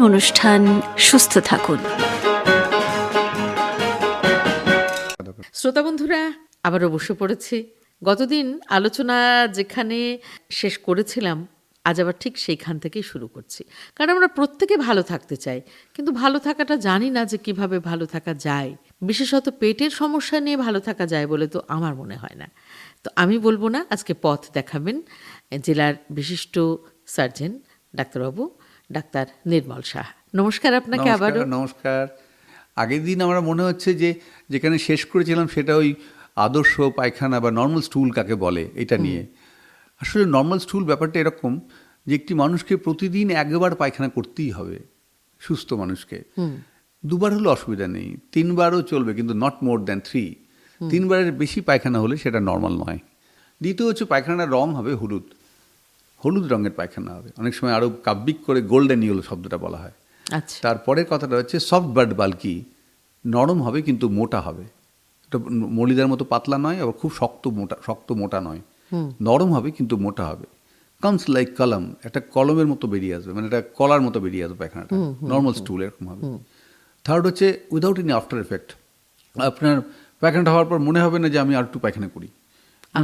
অনুষ্ঠান সুস্থ থাকুন। শ্রোতা বন্ধুরা, আবারও বসে পড়েছি। গতদিন আলোচনা যেখানে শেষ করেছিলাম, আজ আবার ঠিক সেইখান থেকেই শুরু করছি। কারণ আমরা প্রত্যেকে ভালো থাকতে চাই, কিন্তু ভালো থাকাটা জানি না যে কিভাবে ভালো থাকা যায়। বিশেষত পেটের সমস্যা নিয়ে ভালো থাকা যায় বলে তো আমার মনে হয় না। তো আমি বলবো না, আজকে পথ দেখাবেন জেলার বিশিষ্ট সার্জন ডাক্তারবাবু, ডাক্তার নির্মল সাহা। নমস্কার আপনাকে আবারও। নমস্কার। আগের দিন আমার মনে হচ্ছে যে যেখানে শেষ করেছিলাম সেটা ওই আদর্শ পায়খানা বা নর্মাল স্টুল কাকে বলে এটা নিয়ে। আসলে নর্মাল স্টুল ব্যাপারটা এরকম যে একটি মানুষকে প্রতিদিন একবার পায়খানা করতেই হবে, সুস্থ মানুষকে। দুবার হলে অসুবিধা নেই, তিনবারও চলবে, কিন্তু নট মোর দ্যান 3। তিনবারের বেশি পায়খানা হলে সেটা নর্মাল নয়। দ্বিতীয় হচ্ছে পায়খানার রং হবে হলুদ, হলুদ রঙের পায়খানা হবে। অনেক সময় আরও কাব্যিক করে গোল্ডেন ইয়েলো শব্দটা বলা হয়। আচ্ছা, তারপরের কথাটা হচ্ছে সফট বাট বাল্কি, নরম হবে কিন্তু মোটা হবে। এটা মলিদার মতো পাতলা নয়, আবার খুব শক্ত মোটা নয়। নরম হবে কিন্তু মোটা হবে। কামস লাইক কলম, একটা কলমের মতো বেরিয়ে আসবে, মানে এটা কলার মতো বেরিয়ে আসবে পায়খানাটা, নর্মাল স্টুল এরকম হবে। থার্ড হচ্ছে উইদাউট এনি আফটার এফেক্ট। আপনার পায়খানাটা হওয়ার পর মনে হবে না যে আমি আর একটু পায়খানা করি।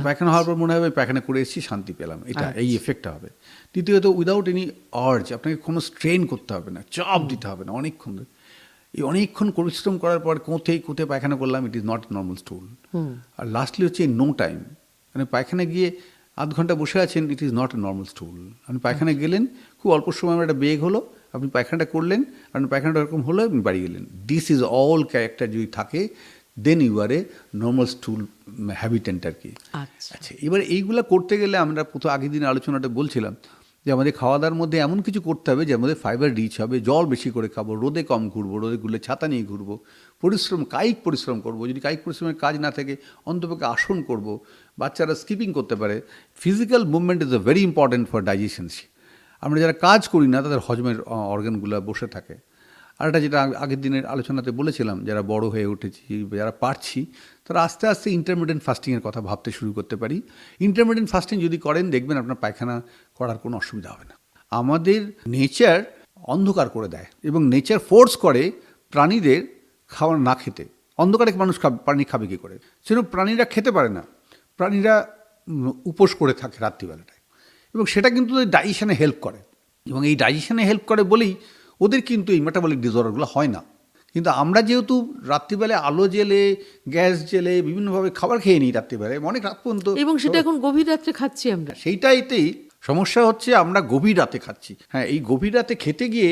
পায়খানা হওয়ার পর মনে হবে পায়খানা করে এসেছি, শান্তি পেলাম, এটা এই এফেক্টটা হবে। দ্বিতীয়ত উইদাউট এনি আর্জ, আপনাকে কোনো স্ট্রেন করতে হবে না, চাপ দিতে হবে না অনেকক্ষণ ধরে। এই অনেকক্ষণ পরিশ্রম করার পর কোথে পায়খানা করলাম, it is not normal stool. আর লাস্টলি হচ্ছে নো টাইম, মানে পায়খানা গিয়ে আধ ঘন্টা বসে আছেন, it is not a normal stool. আপনি পায়খানা গেলেন, খুব অল্প সময় একটা বেগ হলো, আপনি পায়খানাটা করলেন, আপনি পায়খানাটা এরকম হলো, আপনি বাড়ি গেলেন। দিস ইজ অল ক্যারেক্টার যদি থাকে, দেন ইউ আর এ নর্মাল স্টুল হ্যাবিটেন্ট আর কি। আচ্ছা, এবার এইগুলো করতে গেলে আমরা আগের দিন আলোচনাটা বলছিলাম যে আমাদের খাওয়া দাওয়ার মধ্যে এমন কিছু করতে হবে যে আমাদের ফাইবার রিচ হবে, জল বেশি করে খাবো, রোদে কম ঘুরবো, রোদে ঘুরলে ছাতা নিয়ে ঘুরবো, কায়িক পরিশ্রম করবো, যদি কায়িক পরিশ্রমের কাজ না থাকে অন্তপক্ষে আসন করব, বাচ্চারা স্কিপিং করতে পারে। Physical movement is very important for digestion. আমরা যারা কাজ করি না তাদের হজমের অর্গানগুলো বসে থাকে। আর এটা যেটা আগের দিনের আলোচনাতে বলেছিলাম, যারা বড় হয়ে উঠেছি, যারা পারছি, তারা আস্তে আস্তে ইন্টারমিডিয়েন্ট ফাস্টিংয়ের কথা ভাবতে শুরু করতে পারি। ইন্টারমিডিয়েন্ট ফাস্টিং যদি করেন, দেখবেন আপনার পায়খানা করার কোনো অসুবিধা হবে না। আমাদের নেচার অন্ধকার করে দেয় এবং নেচার ফোর্স করে প্রাণীদের খাবার না খেতে। অন্ধকারে প্রাণী খাবে কী করে? সেরকম প্রাণীরা খেতে পারে না, প্রাণীরা উপোস করে থাকে রাত্রিবেলাটায়, এবং সেটা কিন্তু ডাইজেশনে হেল্প করে। এবং এই ডাইজেশনে হেল্প করে বলেই ওদের কিন্তু এই মেটাবলিক ডিসঅর্ডারগুলো হয় না। কিন্তু আমরা যেহেতু রাত্রিবেলায় আলো জেলে, গ্যাস জেলে, বিভিন্নভাবে খাবার খেয়ে নিই রাত্রিবেলায়, অনেক রাত পর্যন্ত, এবং সেটা এখন গভীর রাত্রে খাচ্ছি আমরা। সেইটাইতেই সমস্যা হচ্ছে, আমরা গভীর রাতে খাচ্ছি। হ্যাঁ, এই গভীর রাতে খেতে গিয়ে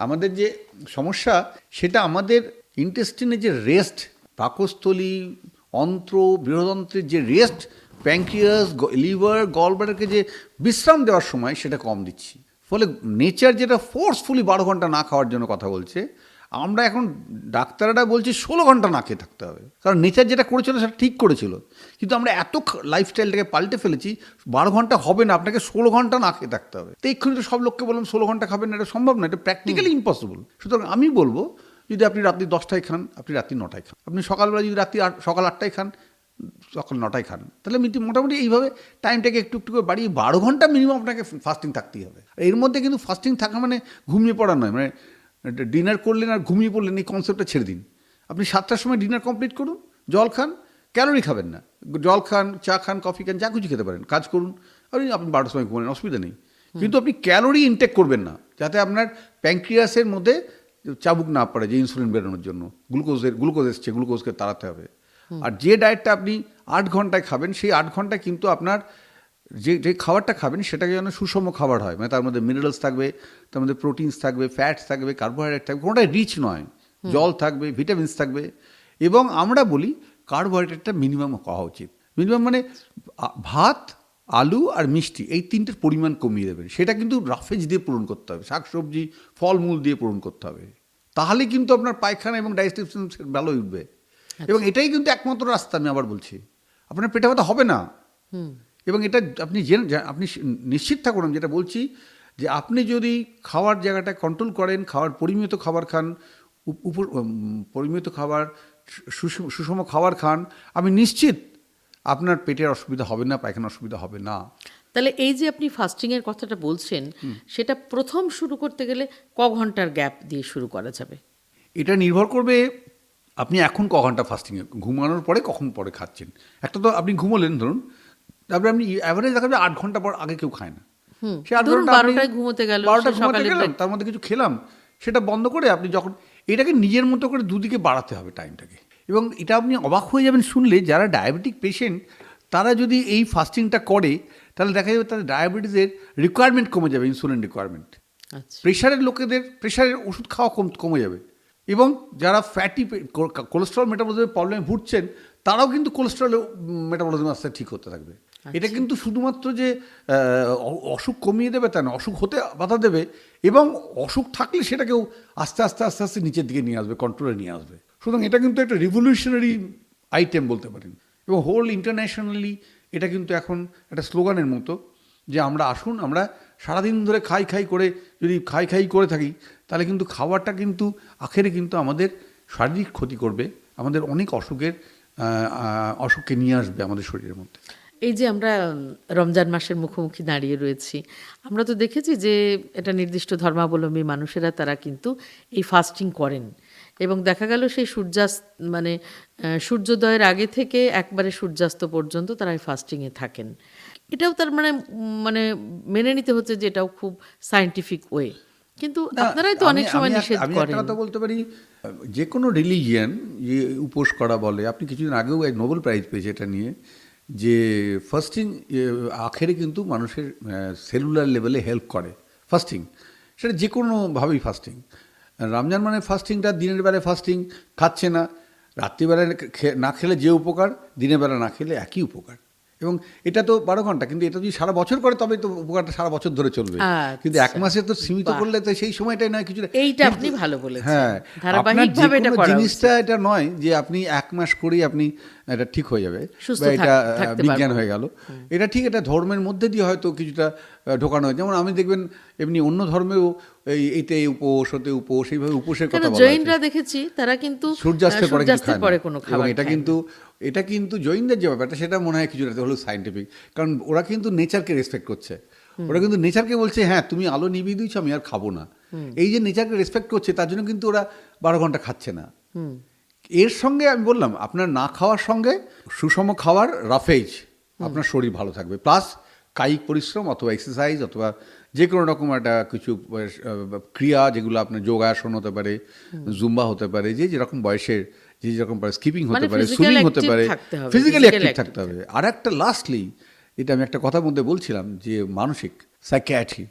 আমাদের যে সমস্যা, সেটা আমাদের ইন্টেস্টিনের যে রেস্ট, পাকস্থলী, অন্ত্র, বৃহদন্ত্রের যে রেস্ট, প্যাঙ্ক্রিয়াস, লিভার, গলব্লাডারকে যে বিশ্রাম দেওয়ার সময়, সেটা কম দিচ্ছি। ফলে নেচার যেটা ফোর্সফুলি 12 ঘন্টা না খাওয়ার জন্য কথা বলছে, আমরা এখন ডাক্তাররা বলছে 16 ঘন্টা না খেয়ে থাকতে হবে। কারণ নেচার যেটা করেছিল সেটা ঠিক করেছিল, কিন্তু আমরা এত লাইফস্টাইলটাকে পাল্টে ফেলেছি, 12 ঘন্টা হবে না, আপনাকে 16 ঘন্টা না খেয়ে থাকতে হবে। তো এক্ষুনি তো সব লোককে বললাম 16 ঘন্টা খাবেন না, এটা সম্ভব না, এটা প্র্যাকটিক্যালি ইম্পসিবল। সুতরাং আমি বলবো, যদি আপনি রাত্রি 10টায় খান, আপনি রাত্রি 9টায় খান। আপনি সকালবেলা যদি সকাল 8টায় খান, সকাল 9টায় খান। তাহলে মোটামুটি এইভাবে টাইমটাকে একটু একটু করে বাড়িয়ে 12 ঘন্টা মিনিমাম আপনাকে ফাস্টিং থাকতেই হবে। এর মধ্যে কিন্তু ফাস্টিং থাকা মানে ঘুমিয়ে পড়া নয়, মানে ডিনার করলেন আর ঘুমিয়ে পড়লেন, এই কনসেপ্টটা ছেড়ে দিন। আপনি 7টার সময় ডিনার কমপ্লিট করুন, জল খান, ক্যালোরি খাবেন না, জল খান, চা খান, কফি খান, যা কিছু খেতে পারেন, কাজ করুন, আপনি 12টার সময় ঘুমালেন, অসুবিধা নেই। কিন্তু আপনি ক্যালোরি ইনটেক করবেন না, যাতে আপনার প্যাঙ্ক্রিয়াসের মধ্যে চাবুক না পড়ে, যে ইনসুলিন বেরোনোর জন্য গ্লুকোজ এসছে, গ্লুকোজকে তাড়াতে হবে। আর যে ডায়েটটা আপনি 8 ঘন্টায় খাবেন, সেই 8 ঘন্টায় কিন্তু আপনার যে খাবারটা খাবেন সেটাকে যেন সুষম খাবার হয়, মানে তার মধ্যে মিনারেলস থাকবে, তার মধ্যে প্রোটিনস থাকবে, ফ্যাটস থাকবে, কার্বোহাইড্রেট থাকবে, কোনোটাই রিচ নয়, জল থাকবে, ভিটামিনস থাকবে। এবং আমরা বলি কার্বোহাইড্রেটটা মিনিমাম খাওয়া উচিত। মিনিমাম মানে ভাত, আলু আর মিষ্টি, এই তিনটের পরিমাণ কমিয়ে দেবেন। সেটা কিন্তু রাফেজ দিয়ে পূরণ করতে হবে, শাকসবজি, ফলমূল দিয়ে পূরণ করতে হবে। তাহলে কিন্তু আপনার পায়খানা এবং ডাইজেস্টিভ সিস্টেম ভালো উঠবে। এবং এটাই কিন্তু একমাত্র রাস্তা, আমি আবার বলছি, আপনার পেটে ব্যথা হবে না। এবং এটা আপনি নিশ্চিত থাকুন, যেটা বলছি, যে আপনি যদি খাওয়ার জায়গাটা কন্ট্রোল করেন, পরিমিত খাবার খান, পরিমিত খাবার, সুষম খাবার খান, আমি নিশ্চিত আপনার পেটের অসুবিধা হবে না, পায়খানার অসুবিধা হবে না। তাহলে এই যে আপনি ফাস্টিংয়ের কথাটা বলছেন, সেটা প্রথম শুরু করতে গেলে ঘন্টার গ্যাপ দিয়ে শুরু করা যাবে? এটা নির্ভর করবে আপনি এখন ক ঘন্টা ফাস্টিংয়ে, ঘুমানোর পরে কখন পরে খাচ্ছেন। একটা তো আপনি ঘুমোলেন ধরুন, তারপরে আপনি অ্যাভারেজ দেখা যাবে 8 ঘন্টা পর আগে কেউ খায় না। সে 8 ধরুন ঘন্টা আপনি 12টায় ঘুমোতে গেল, 12টায় সে ঘুমাতে সকালে গেলাম, তার মধ্যে কিছু খেলাম, সেটা বন্ধ করে আপনি যখন এটাকে নিজের মতো করে দুদিকে বাড়াতে হবে টাইমটাকে। এবং এটা আপনি অবাক হয়ে যাবেন শুনলে, যারা ডায়াবেটিক পেশেন্ট তারা যদি এই ফাস্টিংটা করে তাহলে দেখা যাবে তাদের ডায়াবেটিসের রিকোয়ারমেন্ট কমে যাবে, ইনসুলিন রিকোয়ারমেন্ট। আচ্ছা। প্রেশারের লোকেদের প্রেশারের ওষুধ খাওয়া কমে যাবে। এবং যারা ফ্যাটি কোলেস্ট্রল মেটাবলিজমের প্রবলেমে ভুগছেন তারাও কিন্তু কোলেস্ট্রল মেটাবলিজম আস্তে ঠিক হতে থাকবে। এটা কিন্তু শুধুমাত্র যে অসুখ কমিয়ে দেবে তা না, অসুখ হতে বাধা দেবে এবং অসুখ থাকলে সেটাকেও আস্তে আস্তে আস্তে আস্তে নিচের দিকে নিয়ে আসবে, কন্ট্রোলে নিয়ে আসবে। সুতরাং এটা কিন্তু একটা রিভলিউশনারি আইটেম বলতে পারেন। এবং হোল ইন্টারন্যাশনালি এটা কিন্তু এখন একটা স্লোগানের মতো যে আমরা আসুন, আমরা সারাদিন ধরে খাই করে যদি খাই করে থাকি তাহলে কিন্তু খাবারটা কিন্তু আখেরে কিন্তু আমাদের শারীরিক ক্ষতি করবে, আমাদের অনেক অসুখকে নিয়ে আসবে আমাদের শরীরের মধ্যে। এই যে আমরা রমজান মাসের মুখোমুখি দাঁড়িয়ে রয়েছি, আমরা তো দেখেছি যে এটা নির্দিষ্ট ধর্মাবলম্বী মানুষেরা তারা কিন্তু এই ফাস্টিং করেন এবং দেখা গেল সেই মানে সূর্যোদয়ের আগে থেকে একবারে সূর্যাস্ত পর্যন্ত তারা এই ফাস্টিংয়ে থাকেন। এটাও তার মানে মেনে নিতে হচ্ছে যে এটাও খুব সায়েন্টিফিক ওয়ে, কিন্তু আপনারাই তো অনেক সময় নিষেধ আমি করেন। একটা কথা বলতে পারি, যে কোনো রিলিজিয়ান যে উপোস করা বলে, আপনি কিছুদিন আগেও এক নোবেল প্রাইজ পেয়েছে এটা নিয়ে, যে ফাস্টিং আখেরে কিন্তু মানুষের সেলুলার লেভেলে হেল্প করে ফাস্টিং, সেটা যে কোনোভাবেই ফাস্টিং। রমজান মানে ফাস্টিংটা দিনের বেলায় ফাস্টিং খাচ্ছে না, রাত্রিবেলায় না খেলে যে উপকার, দিনের বেলা না খেলে একই উপকার। এবং এটা তো 12 ঘন্টা, কিন্তু এটা যদি সারা বছর করে তবে তো উপকারটা সারা বছর ধরে চলবে। কিন্তু এক মাসে তো সীমিত করলে তো সেই সময়টাই নয় কিছুটা। এইটা আপনি ভালো বলেছেন। হ্যাঁ, আপনার যে কোনো জিনিসটা এটা নয় যে আপনি এক মাস করেই আপনি এটা ঠিক হয়ে যাবে বা এটা বিজ্ঞান হয়ে গেল। এটা ঠিক, এটা ধর্মের মধ্যে দিয়ে হয়তো কিছুটা ঢোকানো হয়। যেমন আমি দেখবেন এমনি অন্য ধর্মেও এইতে উপোস হতে উপোস, এইভাবে উপোসের কথা বলা হয়। জৈনরা দেখেছি তারা কিন্তু সূর্যাস্তের পরে কোনো খায় খাবার না। এটা কিন্তু জৈনদের যে ব্যাপারটা সেটা মনে হয় কিছুটা হলো সায়েন্টিফিক, কারণ ওরা কিন্তু নেচারকে রেসপেক্ট করছে। ওরা কিন্তু নেচারকে বলছে হ্যাঁ তুমি আলো নিভিয়ে দিয়েছো, আমি আর খাবো না। এই যে নেচারকে রেসপেক্ট করছে তার জন্য কিন্তু ওরা 12 ঘন্টা খাচ্ছে না। এর সঙ্গে আমি বললাম আপনার না খাওয়ার সঙ্গে সুষম খাওয়ার রাফেজ, আপনার শরীর ভালো থাকবে, প্লাস কায়িক পরিশ্রম অথবা এক্সারসাইজ অথবা যে কোনো রকম একটা কিছু ক্রিয়া, যেগুলো আপনার যোগাসন হতে পারে, জুম্বা হতে পারে, যে যেরকম বয়সের যে যেরকম পারে, স্কিপিং হতে পারে, সুইমিং হতে পারে, ফিজিক্যালি অ্যাক্টিভ থাকতে হবে। আর একটা লাস্টলি, এটা আমি একটা কথার মধ্যে বলছিলাম যে মানসিক সাইকিয়াট্রি,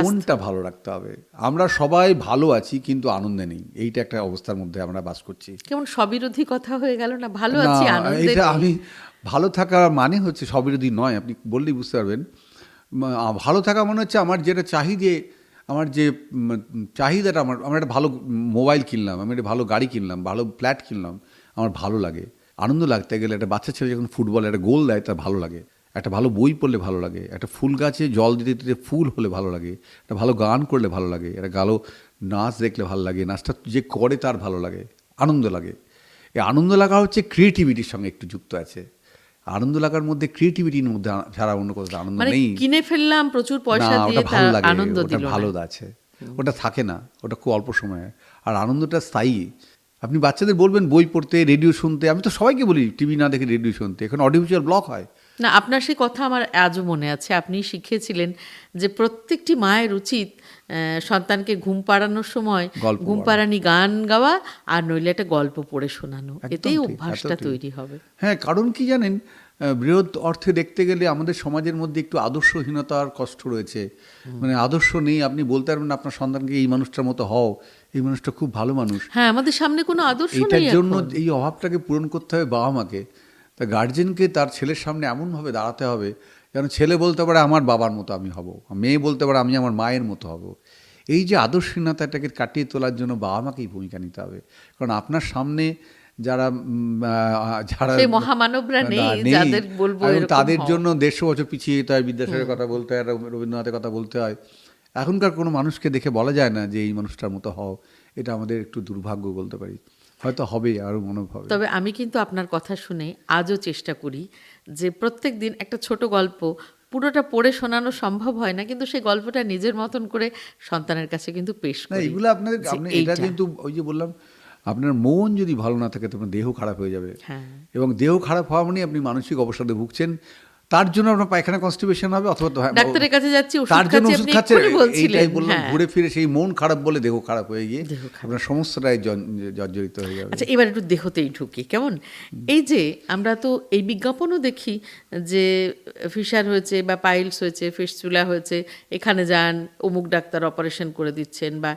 মনটা ভালো রাখতে হবে। আমরা সবাই ভালো আছি কিন্তু আনন্দে নেই, এইটা একটা অবস্থার মধ্যে আমরা বাস করছি। কেমন সবিরোধী কথা হয়ে গেল না? ভালো আছি আনন্দে নেই, এটা আমি ভালো থাকার মানে হচ্ছে সবিরোধী নয়, আপনি বললেই বুঝতে পারবেন। ভালো থাকা মনে হচ্ছে আমার যেটা আমার যে চাহিদাটা, আমার একটা ভালো মোবাইল কিনলাম, আমি একটা ভালো গাড়ি কিনলাম, ভালো ফ্ল্যাট কিনলাম, আমার ভালো লাগে। আনন্দ লাগতে গেলে একটা বাচ্চা ছেলে যখন ফুটবল একটা গোল দেয় তার ভালো লাগে, একটা ভালো বই পড়লে ভালো লাগে, একটা ফুল গাছে জল দিতে দিতে ফুল হলে ভালো লাগে, একটা ভালো গান করলে ভালো লাগে, একটা ভালো নাচ দেখলে ভালো লাগে, নাচটা যে করে তার ভালো লাগে, আনন্দ লাগে। এই আনন্দ লাগা হচ্ছে ক্রিয়েটিভিটির সঙ্গে একটু যুক্ত আছে। আনন্দ লাগার মধ্যে ক্রিয়েটিভিটির মধ্যে ছাড়া অন্য কোথাও আনন্দ নেই। কিনে ফেললাম প্রচুর পয়সা দিয়ে, ভালো লাগে, আনন্দ দিল না, ভালো আছে, ওটা থাকে না, ওটা খুব অল্প সময়। আর আনন্দটা স্থায়ী। আপনি বাচ্চাদের বলবেন বই পড়তে, রেডিও শুনতে, আমি তো সবাইকে বলি টিভি না দেখে রেডিও শুনতে, এখন অডিওভিজুয়াল ব্লক হয় না। আপনার সেই কথা আমার আজও মনে আছে, আপনি শিখিয়েছিলেন যে প্রত্যেকটি মায়ের উচিত সন্তানকে ঘুম পাড়ানোর সময় ঘুম পাড়ানি গান গাওয়া আর নইলে একটা গল্প পড়ে শোনানো, এতেই অভ্যাসটা তৈরি হবে। হ্যাঁ, কারণ কি জানেন, বৃহৎ অর্থে দেখতে গেলে আমাদের সমাজের মধ্যে একটু আদর্শহীনতার কষ্ট রয়েছে। মানে আদর্শ নেই, আপনি বলতে পারবেন আপনার সন্তানকে এই মানুষটার মতো হও, এই মানুষটা খুব ভালো মানুষ। হ্যাঁ, আমাদের সামনে কোনো আদর্শ নেই। এটার জন্য এই অভাবটাকে পূরণ করতে হবে বাবা মাকে। তা গার্জেনকে তার ছেলের সামনে এমনভাবে দাঁড়াতে হবে যেন ছেলে বলতে পারে আমার বাবার মতো আমি হব, মেয়ে বলতে পারে আমি আমার মায়ের মতো হব। এই যে আদর্শহীনতাটাকে কাটিয়ে তোলার জন্য বাবা মাকেই ভূমিকা নিতে হবে। কারণ আপনার সামনে যারা মহামানবরা নেই, যাদের বলবো তাদের জন্য 150 বছর পিছিয়ে যেতে হয়, বিদ্যাসাগরের কথা বলতে হয়, রবীন্দ্রনাথের কথা বলতে হয়। এখনকার কোনো মানুষকে দেখে বলা যায় না যে এই মানুষটার মতো হও। এটা আমাদের একটু দুর্ভাগ্য বলতে পারি, হয়তো হবে আরও মনে হবে। তবে আমি কিন্তু আপনার কথা শুনে আজও চেষ্টা করি যে প্রত্যেক দিন একটা ছোট গল্প পুরোটা পড়ে শোনানো সম্ভব হয় না, কিন্তু সেই গল্পটা নিজের মতন করে সন্তানের কাছে কিন্তু পেশ না, করি এগুলো আপনাদের যে আপনি এটা কিন্তু ওই যে বললাম, আপনার মন যদি ভালো না থাকে তখন দেহ খারাপ হয়ে যাবে, হ্যাঁ। এবং দেহ খারাপ হওয়া মানে আপনি মানসিক অবসাদে ভুগছেন, তার জন্য আপনার পায়খানা কনস্টিপেশন হবে, অথবা ডাক্তারের কাছে যাচ্ছি, ওষুধ তার জন্য খাচ্ছি, ওষুধ আপনি খাচ্ছেন, এক্ষুনি বলছিলেন। এইটাই বললাম, হ্যাঁ। ঘুরে ফিরে সেই মন খারাপ বলে দেহ খারাপ হয়ে গিয়ে দেহ খারাপ। আপনার সমস্তটাই জর্জরিত হয়ে যাবে। আচ্ছা, এবার একটু দেহতেই ঢুকি কেমন। এই যে আমরা তো এই বিজ্ঞাপনও দেখি যে ফিশার হয়েছে বা পাইলস হয়েছে, ফিস্টুলা হয়েছে, এখানে যান, অমুক ডাক্তার অপারেশন করে দিচ্ছেন, বা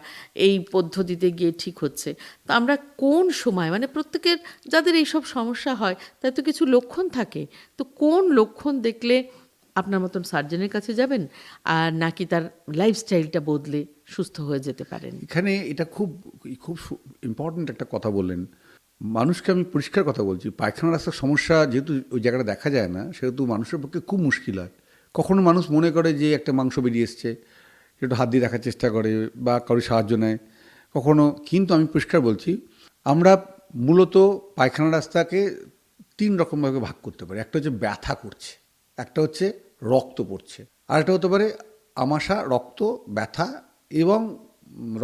এই পদ্ধতিতে গিয়ে ঠিক হচ্ছে। তো আমরা কোন সময়, মানে প্রত্যেকের যাদের এইসব সমস্যা হয় তার তো কিছু লক্ষণ থাকে, তো কোন লক্ষণ দেখলে আপনার মতন সার্জনের কাছে যাবেন, আর নাকি তার লাইফস্টাইলটা বদলে সুস্থ হয়ে যেতে পারেন? এখানে এটা খুব খুব ইম্পর্ট্যান্ট একটা কথা বললেন। মানুষকে আমি পরিষ্কার কথা বলছি, পায়খানা রাস্তার সমস্যা যেহেতু ওই জায়গাটা দেখা যায় না, সেহেতু মানুষের পক্ষে খুব মুশকিল হয়। কখনো মানুষ মনে করে যে একটা মাংস বেরিয়ে এসছে, একটু হাত দিয়ে দেখার চেষ্টা করে বা কারোর সাহায্য নেয় কখনো। কিন্তু আমি পরিষ্কার বলছি, আমরা মূলত পায়খানা রাস্তাকে 3 রকমভাবে ভাগ করতে পারি। একটা হচ্ছে ব্যথা করছে, একটা হচ্ছে রক্ত পড়ছে, আর একটা হতে পারে আমাশা, রক্ত, ব্যথা এবং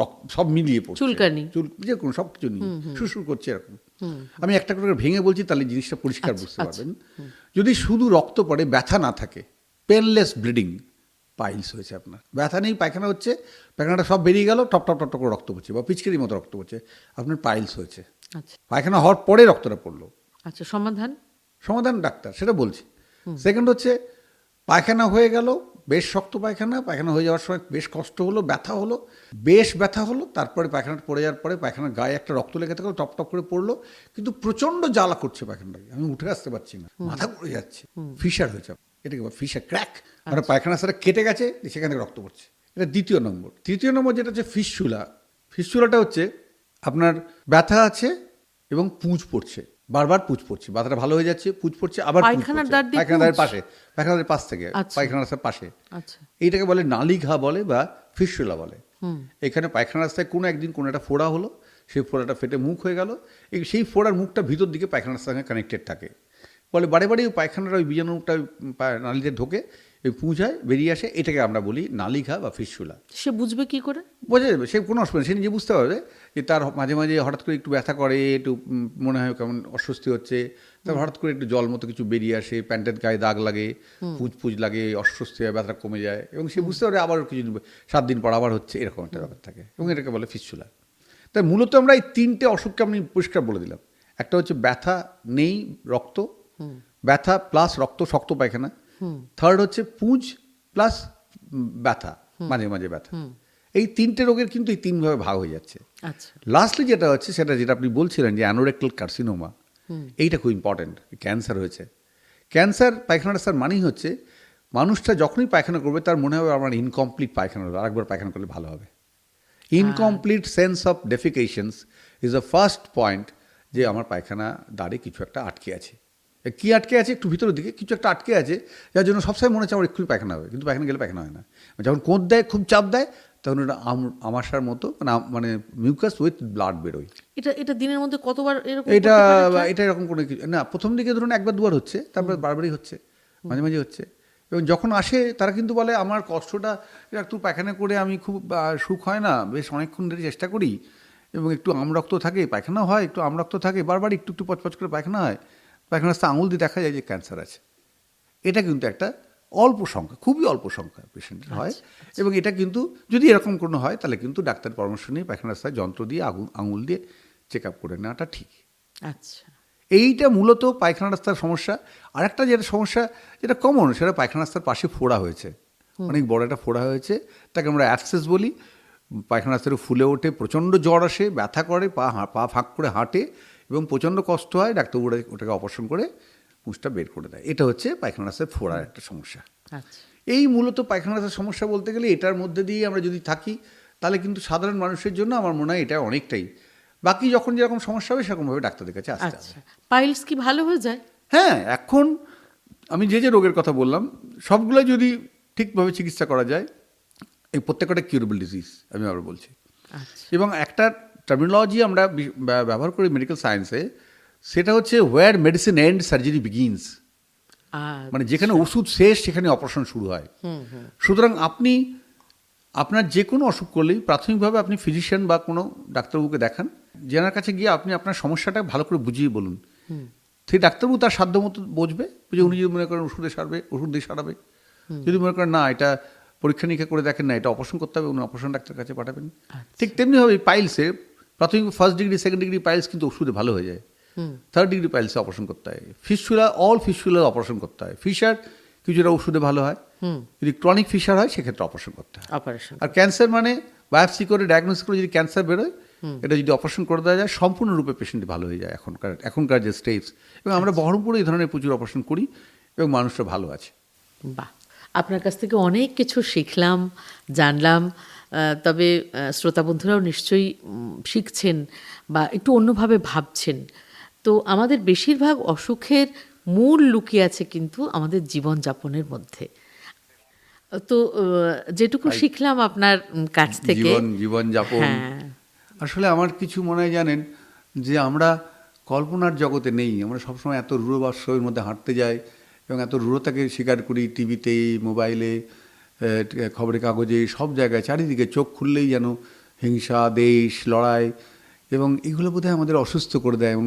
রক্ত সব মিলিয়ে পড়ছে, চুলকানি, যে কোনো সব কিছু নিয়ে শুশুর করছে এরকম। আমি একটা করে ভেঙে বলছি, তাহলে জিনিসটা পরিষ্কার বুঝতে পারবেন। যদি শুধু রক্ত পড়ে, ব্যথা না থাকে, পেনলেস ব্লিডিং, পাইলস হয়েছে আপনার। ব্যথা নেই, পায়খানা হচ্ছে, পায়খানাটা সব বেরিয়ে গেল, টপ টপ টপ টপ করে রক্ত পড়ছে বা পিচকারির মতো রক্ত পড়ছে, আপনার পাইলস হয়েছে। আচ্ছা পায়খানা হওয়ার পরে রক্তটা পড়লো, আচ্ছা, সমাধান? সমাধান ডাক্তার, সেটা বলছি। সেকেন্ড হচ্ছে পায়খানা হয়ে গেল, বেশ শক্ত পায়খানা, পায়খানা হয়ে যাওয়ার সময় বেশ কষ্ট হলো, ব্যথা হলো, বেশ ব্যথা হলো, তারপরে পায়খানাটা পড়ে যাওয়ার পরে পায়খানার গায়ে একটা রক্ত লেগে থাকলো, টপ টপ করে পড়লো, কিন্তু প্রচণ্ড জ্বালা করছে পায়খানাটাকে, আমি উঠে আসতে পারছি না, মাথা ঘুরে যাচ্ছে, ফিশার হয়েছে, এটাকে ফিশার ক্র্যাক, মানে পায়খানা সেটা কেটে গেছে, সেখান থেকে রক্ত পড়ছে। এটা দ্বিতীয় নম্বর। তৃতীয় নম্বর যেটা হচ্ছে ফিস্চুলা। ফিস্চুলাটা হচ্ছে আপনার ব্যথা আছে এবং পুঁজ পড়ছে, বারবার পুঁজ পড়ছে, ব্যথাটা ভালো হয়ে যাচ্ছে, পুঁজ পড়ছে, আবার পায়খানার দ্বার দিয়ে পায়খানার পুঁজ? পাশে, পায়খানার পাশ থেকে, আচ্ছা। পায়খানা রাস্তার পাশে। আচ্ছা এইটাকে বলে নালী ঘা বলে বা ফিস্চুলা বলে। এখানে পায়খানা রাস্তায় কোনো একদিন কোনো একটা ফোড়া হলো, সেই ফোড়াটা ফেটে মুখ হয়ে গেল, সেই ফোড়ার মুখটা ভিতর দিকে পায়খানার সঙ্গে কানেক্টেড থাকে, ফলে বারে বারে ওই পায়খানার ওই বীজাণু মুখটা নালীতে ঢোকে, এই পুঁজ হয়, বেরিয়ে আসে, এটাকে আমরা বলি নালী ঘা বা ফিস্চুলা। সে বুঝবে কি করে? বোঝা যাবে, সে কোনো অসুবিধা, সে নিজে বুঝতে পারবে যে তার মাঝে মাঝে হঠাৎ করে একটু ব্যথা করে, একটু মনে হয় কেমন অস্বস্তি হচ্ছে, তারপর হঠাৎ করে একটু জল মতো কিছু বেরিয়ে আসে, প্যান্টের গায়ে দাগ লাগে, পুঁজ পুঁজ লাগে, অস্বস্তি হয়, ব্যথাটা কমে যায়, এবং সে বুঝতে পারে আবার কিছু 7 দিন পর আবার হচ্ছে, এরকম একটা ব্যাপার থাকে, এবং এটাকে বলে ফিস্চুলা। তাই মূলত আমরা এই 3টে অসুখকে আমি পরিষ্কার বলে দিলাম। একটা হচ্ছে ব্যথা নেই, রক্ত, ব্যথা প্লাস রক্ত, শক্ত পায়খানা। থার্ড হচ্ছে পুঁজ প্লাস ব্যথা, মাঝে মাঝে ব্যথা। এই 3টে রোগের কিন্তু এই 3 ভাবে ভাগ হয়ে যাচ্ছে। আচ্ছা লাস্টলি যেটা হচ্ছে, সেটা যেটা আপনি বলছিলেন যে অ্যানোরেক্টাল কার্সিনোমা, এইটা খুব ইম্পর্টেন্ট, ক্যান্সার হয়েছে। ক্যান্সার পায়খানা রাস্তার মানেই হচ্ছে মানুষটা যখনই পায়খানা করবে তার মনে হবে আমার ইনকমপ্লিট পায়খানা হলো, আরেকবার পায়খানা করলে ভালো হবে। Incomplete sense of defecations is the first point, যে আমার পায়খানা দ্বারে কিছু একটা আটকে আছে। কি আটকে আছে? একটু ভিতরের দিকে কিছু একটা আটকে আছে, যার জন্য সবসময় মনে হচ্ছে আমার এক্ষুনি পায়খানা হবে, কিন্তু পায়খানা গেলে পায়খানা হয় না। যখন কোঁদ দেয়, খুব চাপ দেয়, তখন ওটা আমাশার মতো, মানে মিউকাস উইথ ব্লাড বেরোয়। এটা দিনের মধ্যে কতবার এরকম এটা করতে পারে? এটা এরকম কোনো কিছু না, প্রথম দিকে ধরুন 1 বার 2 বার হচ্ছে, তারপরে বারবারই হচ্ছে, মাঝে মাঝে হচ্ছে। এবং যখন আসে তারা কিন্তু বলে আমার কষ্টটা একটু পায়খানা করে আমি খুব সুখ হয় না, বেশ অনেকক্ষণ ধরে চেষ্টা করি, এবং একটু আমরক্ত থাকে, পায়খানা হয়, একটু আমরক্ত থাকে, বারবার একটু একটু পচপচ করে পায়খানা হয়, পায়খানা রাস্তা আঙুল দিয়ে দেখা যায় যে ক্যান্সার আছে। এটা কিন্তু একটা অল্প সংখ্যা, খুবই অল্প সংখ্যা পেশেন্টের হয়, এবং এটা কিন্তু যদি এরকম কোনো হয় তাহলে কিন্তু ডাক্তার পরামর্শ নিয়ে পায়খানা রাস্তায় যন্ত্র দিয়ে আঙুল দিয়ে চেক আপ করে নেওয়াটা ঠিক। আচ্ছা, এইটা মূলত পায়খানা রাস্তার সমস্যা। আরেকটা যেটা সমস্যা, যেটা কমন, সেটা পায়খানা রাস্তার পাশে ফোড়া হয়েছে, অনেক বড় একটা ফোড়া হয়েছে, তাকে আমরা অ্যাবসেস বলি। পায়খানা রাস্তাটা ফুলে ওঠে, প্রচণ্ড জ্বর আসে, ব্যথা করে, পা ফাঁক করে হাঁটে, এবং প্রচণ্ড কষ্ট হয়, ডাক্তার ওটাকে অপারেশন করে পুঁজটা বের করে দেয়। এটা হচ্ছে পায়খানা রাস্তায় ফোড়ার একটা সমস্যা। আচ্ছা এই মূলত পায়খানা রাস্তার সমস্যা বলতে গেলে এটার মধ্যে দিয়ে আমরা যদি থাকি, তাহলে কিন্তু সাধারণ মানুষের জন্য আমার মনে হয় এটা অনেকটাই। বাকি যখন যেরকম সমস্যা হবে সেরকমভাবে ডাক্তারদের কাছে আসতে হবে। আচ্ছা, পাইলস কি ভালো হয়ে যায়? হ্যাঁ, এখন আমি যে রোগের কথা বললাম সবগুলো যদি ঠিকভাবে চিকিৎসা করা যায়, এই প্রত্যেকটা কিউরেবল ডিজিজ, আমি আবার বলছি। আচ্ছা এবং একটা টার্মিনোলজি আমরা ব্যবহার করি মেডিকেল সায়েন্সে, সেটা হচ্ছে হোয়ার মেডিসিন এন্ড সার্জারি বিগিনস। মানে যেখানে ওষুধ শেষ সেখানে অপারেশন শুরু হয়। সুতরাং আপনি আপনার যে কোনো অসুখ করলেই প্রাথমিকভাবে আপনি ফিজিশিয়ান বা কোনো ডাক্তারবাবুকে দেখান, যেনার কাছে গিয়ে আপনি আপনার সমস্যাটা ভালো করে বুঝিয়ে বলুন। সেই ডাক্তারবাবু তার সাধ্য মতো বুঝবে, বুঝে উনি যদি মনে করেন ওষুধে সারবে ওষুধ দিয়ে সারাবে, যদি মনে করেন না এটা পরীক্ষা নিরীক্ষা করে দেখেন না এটা অপারেশন করতে হবে, উনি অপারেশন ডাক্তারের কাছে পাঠাবেন। ঠিক তেমনিভাবে পাইলসে প্রাথমিক first degree second degree piles কিন্তু ওষুধে ভালো হয়ে যায়, থার্ড ডিগ্রি পাইলসে অপারেশন করতে হয়, ফিস্টুলা অল ফিস্টুলার অপারেশন করতে হয়, ফিশার কিছুটা ওষুধে ভালো হয়, যদি ক্রনিক ফিশার হয় সেক্ষেত্রে অপারেশন করতে হয়। অপারেশন। আর ক্যান্সার মানে বায়োপসি করে ডায়াগনোসিস করে যদি ক্যান্সার বেরোয়, এটা যদি অপারেশন করে দেওয়া যায় সম্পূর্ণরূপে পেশেন্টটি ভালো হয়ে যায় এখনকার যে স্টেপস। এবং আমরা বহরমপুরে এই ধরনের প্রচুর অপারেশন করি এবং মানুষরা ভালো আছে। বাহ, আপনার কাছ থেকে অনেক কিছু শিখলাম, জানলাম। তবে শ্রোতা বন্ধুরাও নিশ্চয়ই শিখছেন বা একটু অন্যভাবে ভাবছেন। তো আমাদের বেশিরভাগ অসুখের মূল লুকিয়ে আছে কিন্তু আমাদের জীবনযাপনের মধ্যে। তো যেটুকু শিখলাম আপনার কাছ থেকে, জীবনযাপন হ্যাঁ, আসলে আমার কিছু মনে হয় জানেন যে আমরা কল্পনার জগতে নেই। আমরা সবসময় এত রূঢ়বাস্তবের মধ্যে হাঁটতে যাই এবং এত রূঢ়তাকে স্বীকার করি, টিভিতে, মোবাইলে, খবরের কাগজে, সব জায়গায় চারিদিকে চোখ খুললেই যেন হিংসা, দেশ, লড়াই, এবং এগুলো বোধহয় আমাদের অসুস্থ করে দেয় এবং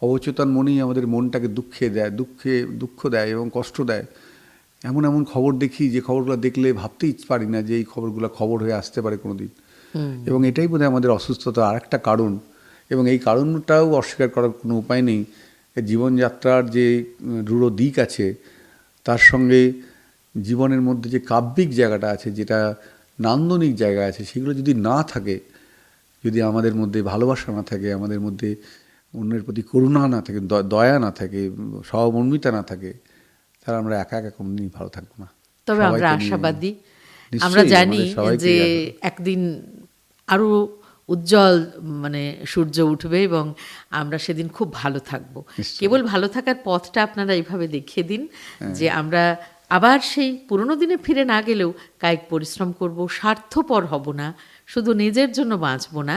অবচেতন মনেই আমাদের মনটাকে দুঃখ দেয় এবং কষ্ট দেয়। এমন এমন খবর দেখি যে খবরগুলো দেখলে ভাবতেই পারি না যে এই খবরগুলো খবর হয়ে আসতে পারে কোনোদিন। এবং এটাই বোধহয় আমাদের অসুস্থতার আরেকটা কারণ, এবং এই কারণটাও অস্বীকার করার কোনো উপায় নেই। জীবনযাত্রার যে রূঢ় দিক আছে তার সঙ্গে জীবনের মধ্যে যে কাব্যিক জায়গাটা আছে, যেটা নান্দনিক জায়গা আছে, সেগুলো যদি না থাকে, যদি আমাদের মধ্যে ভালোবাসা না থাকে, আমাদের মধ্যে অন্যের প্রতি করুণা না থাকে, দয়া না থাকে, সহমর্মিতা না থাকে, তাহলে আমরা একা একা কোনোদিনই ভালো থাকবো না। তবে আমরা আশাবাদী, আমরা জানি যে একদিন আরো উজ্জ্বল মানে সূর্য উঠবে এবং আমরা সেদিন খুব ভালো থাকবো। কেবল ভালো থাকার পথটা আপনারা এইভাবে দেখিয়ে দিন যে আমরা আবার সেই পুরনো দিনে ফিরে না গেলেও কায়িক পরিশ্রম করব, স্বার্থপর হব না, শুধু নিজের জন্য বাঁচবো না,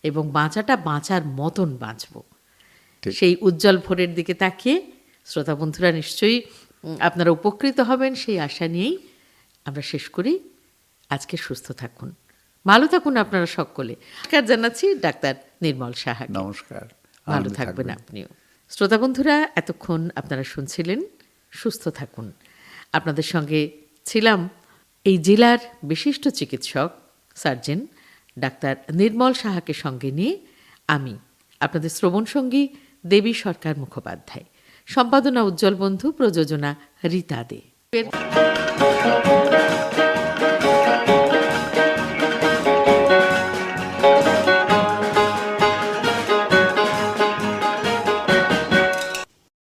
এবং বাঁচাটা বাঁচার মতন বাঁচবো। সেই উজ্জ্বল ভোরের দিকে তাকিয়ে শ্রোতা বন্ধুরা নিশ্চয়ই আপনারা উপকৃত হবেন, সেই আশা নিয়েই আমরা শেষ করি। আজকে সুস্থ থাকুন, ভালো থাকুন আপনারা সকলে। নমস্কার জানাচ্ছি ডাক্তার নির্মল সাহাকে। নমস্কার, ভালো থাকবেন আপনিও। শ্রোতা বন্ধুরা, এতক্ষণ আপনারা শুনছিলেন সুস্থ থাকুন। আপনাদের সঙ্গে ছিলাম এই জেলার বিশিষ্ট চিকিৎসক সার্জন ডাক্তার নির্মল সাহাকে সঙ্গে নিয়ে আমি আপনাদের শ্রবণ সঙ্গী দেবী সরকার মুখোপাধ্যায়। সম্পাদনা উজ্জ্বল বন্ধু, প্রযোজনা রীতা দে।